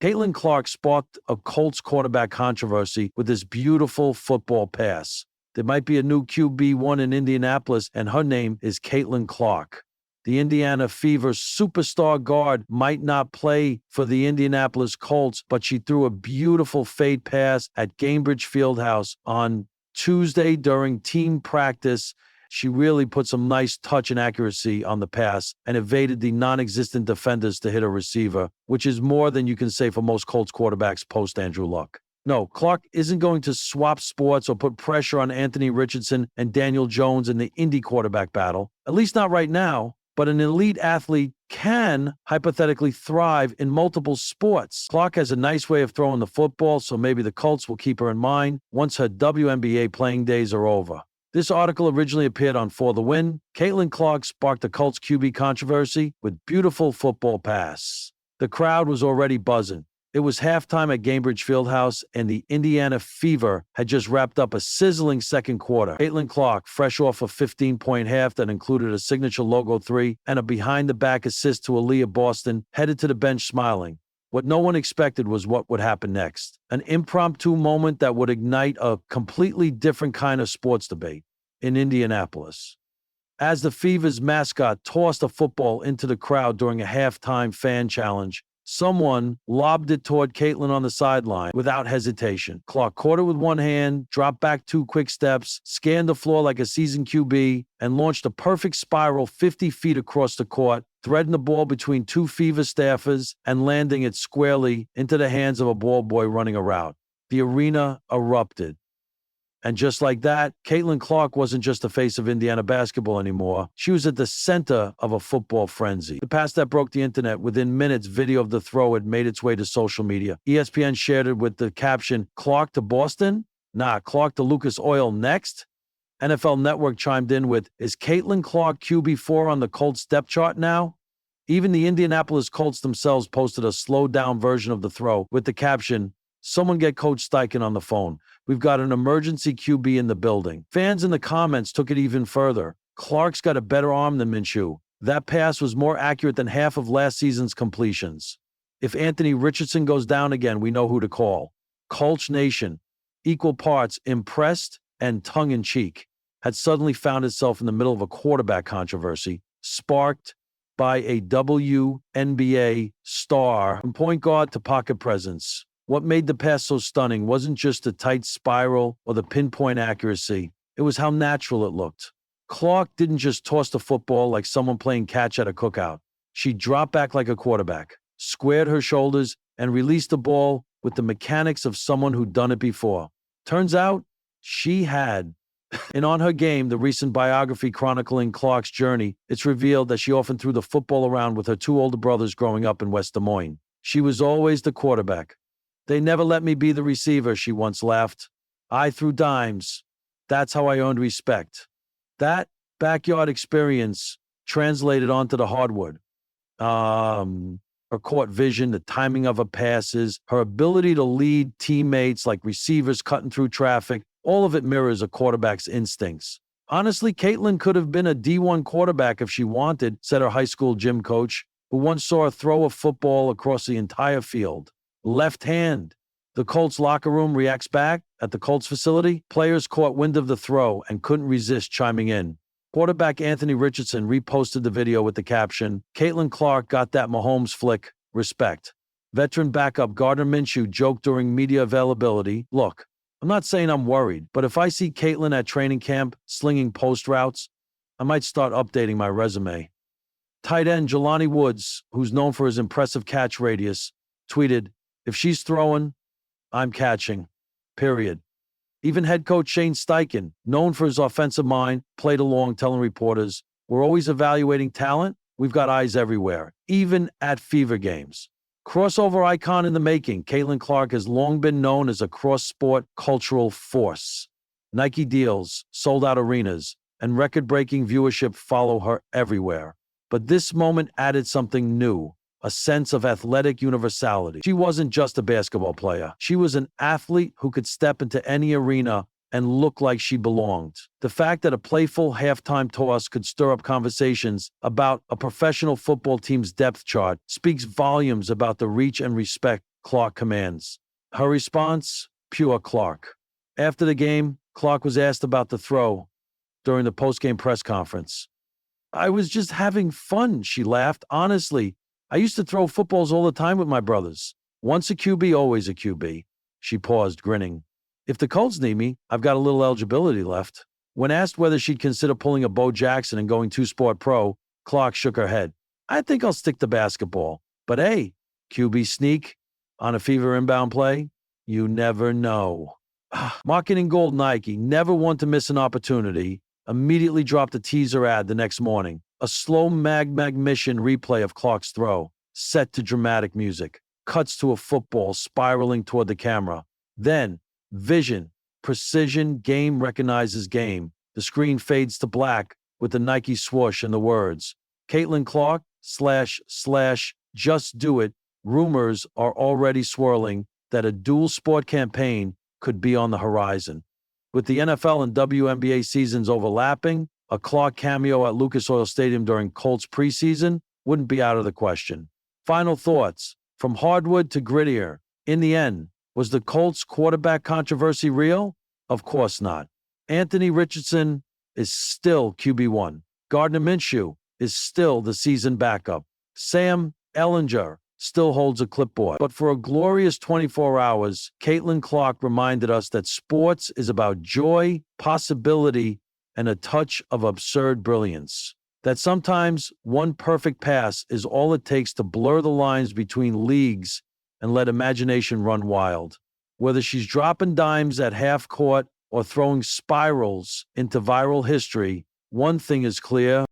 Caitlin Clark sparked a Colts quarterback controversy with this beautiful football pass. There might be a new QB1 in Indianapolis, and her name is Caitlin Clark. The Indiana Fever superstar guard might not play for the Indianapolis Colts, but she threw a beautiful fade pass at Gainbridge Fieldhouse on Tuesday during team practice. She really put some nice touch and accuracy on the pass and evaded the non-existent defenders to hit a receiver, which is more than you can say for most Colts quarterbacks post Andrew Luck. No, Clark isn't going to swap sports or put pressure on Anthony Richardson and Daniel Jones in the Indy quarterback battle, at least not right now. But an elite athlete can hypothetically thrive in multiple sports. Clark has a nice way of throwing the football, so maybe the Colts will keep her in mind once her WNBA playing days are over. This article originally appeared on For the Win. Caitlin Clark sparked the Colts QB controversy with beautiful football pass. The crowd was already buzzing. It was halftime at Gainbridge Fieldhouse, and the Indiana Fever had just wrapped up a sizzling second quarter. Caitlin Clark, fresh off a 15-point half that included a signature logo 3 and a behind-the-back assist to Aaliyah Boston, headed to the bench smiling. What no one expected was what would happen next. An impromptu moment that would ignite a completely different kind of sports debate in Indianapolis. As the Fever's mascot tossed a football into the crowd during a halftime fan challenge, someone lobbed it toward Caitlin on the sideline without hesitation. Clark caught it with one hand, dropped back 2 quick steps, scanned the floor like a seasoned QB, and launched a perfect spiral 50 feet across the court, threading the ball between 2 Fever staffers and landing it squarely into the hands of a ball boy running a route. The arena erupted. And just like that, Caitlin Clark wasn't just the face of Indiana basketball anymore. She was at the center of a football frenzy. The pass that broke the internet, within minutes, video of the throw had made its way to social media. ESPN shared it with the caption, "Clark to Boston? Nah, Clark to Lucas Oil next?" NFL Network chimed in with, "Is Caitlin Clark QB4 on the Colts depth chart now?" Even the Indianapolis Colts themselves posted a slowed-down version of the throw with the caption, "Someone get Coach Steichen on the phone. We've got an emergency QB in the building." Fans in the comments took it even further. Clark's got a better arm than Minshew. That pass was more accurate than half of last season's completions. If Anthony Richardson goes down again, we know who to call. Colts Nation, equal parts impressed and tongue-in-cheek, had suddenly found itself in the middle of a quarterback controversy, sparked by a WNBA star from point guard to pocket presence. What made the pass so stunning wasn't just the tight spiral or the pinpoint accuracy. It was how natural it looked. Clark didn't just toss the football like someone playing catch at a cookout. She dropped back like a quarterback, squared her shoulders, and released the ball with the mechanics of someone who'd done it before. Turns out, she had. And on her game, the recent biography chronicling Clark's journey, it's revealed that she often threw the football around with her 2 older brothers growing up in West Des Moines. She was always the quarterback. "They never let me be the receiver," she once laughed. "I threw dimes. That's how I earned respect." That backyard experience translated onto the hardwood. Her court vision, the timing of her passes, her ability to lead teammates like receivers cutting through traffic, all of it mirrors a quarterback's instincts. Honestly, Caitlin could have been a D1 quarterback if she wanted, said her high school gym coach, who once saw her throw a football across the entire field. Left hand. The Colts locker room reacts back. At the Colts facility, players caught wind of the throw and couldn't resist chiming in. Quarterback Anthony Richardson reposted the video with the caption, "Caitlin Clark got that Mahomes flick. Respect." Veteran backup Gardner Minshew joked during media availability, "Look, I'm not saying I'm worried, but if I see Caitlin at training camp slinging post routes, I might start updating my resume." Tight end Jelani Woods, who's known for his impressive catch radius, tweeted, "If she's throwing, I'm catching. Period." Even head coach Shane Steichen, known for his offensive mind, played along, telling reporters, "We're always evaluating talent. We've got eyes everywhere, even at Fever games." Crossover icon in the making, Caitlin Clark has long been known as a cross-sport cultural force. Nike deals, sold-out arenas, and record-breaking viewership follow her everywhere. But this moment added something new. A sense of athletic universality. She wasn't just a basketball player. She was an athlete who could step into any arena and look like she belonged. The fact that a playful halftime toss could stir up conversations about a professional football team's depth chart speaks volumes about the reach and respect Clark commands. Her response, pure Clark. After the game, Clark was asked about the throw during the post-game press conference. I was just having fun, she laughed. Honestly, I used to throw footballs all the time with my brothers. Once a QB, always a QB. She paused, grinning. If the Colts need me, I've got a little eligibility left. When asked whether she'd consider pulling a Bo Jackson and going two-sport pro, Clark shook her head. I think I'll stick to basketball. But hey, QB sneak on a fever inbound play? You never know. Marketing Gold Nike, never one to miss an opportunity, immediately dropped a teaser ad the next morning. A slow mission replay of Clark's throw, set to dramatic music. Cuts to a football spiraling toward the camera. Then, vision, precision, game recognizes game. The screen fades to black with the Nike swoosh and the words, Caitlin Clark, / just do it. Rumors are already swirling that a dual sport campaign could be on the horizon. With the NFL and WNBA seasons overlapping, a Clark cameo at Lucas Oil Stadium during Colts preseason wouldn't be out of the question. Final thoughts. From hardwood to grittier. In the end, was the Colts quarterback controversy real? Of course not. Anthony Richardson is still QB1. Gardner Minshew is still the season backup. Sam Ehlinger still holds a clipboard. But for a glorious 24 hours, Caitlin Clark reminded us that sports is about joy, possibility, and a touch of absurd brilliance. That sometimes one perfect pass is all it takes to blur the lines between leagues and let imagination run wild. Whether she's dropping dimes at half court or throwing spirals into viral history, one thing is clear.